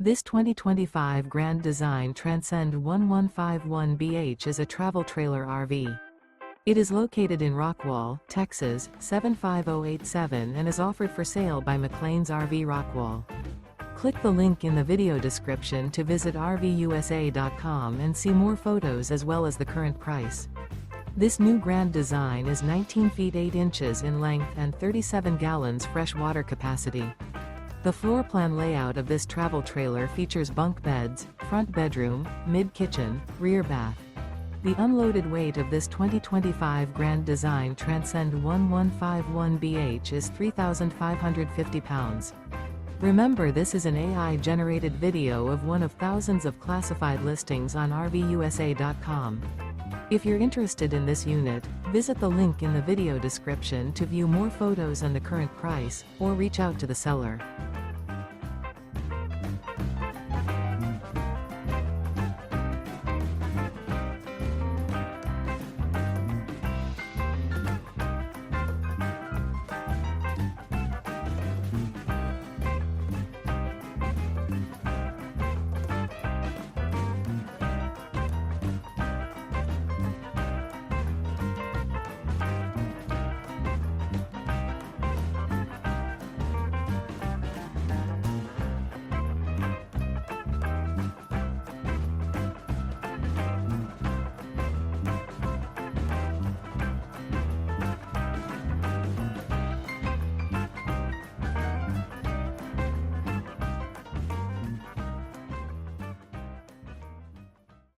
This 2025 Grand Design Transcend One 151BH is a travel trailer RV. It is located in Rockwall, Texas, 75087 and is offered for sale by McClain's RV Rockwall. Click the link in the video description to visit RVUSA.com and see more photos as well as the current price. This new Grand Design is 19 feet 8 inches in length and 37 gallons fresh water capacity. The floor plan layout of this travel trailer features bunk beds, front bedroom, mid-kitchen, rear bath. The unloaded weight of this 2025 Grand Design Transcend One 151BH is 3,550 pounds. Remember, this is an AI-generated video of one of thousands of classified listings on RVUSA.com. If you're interested in this unit, visit the link in the video description to view more photos and the current price, or reach out to the seller.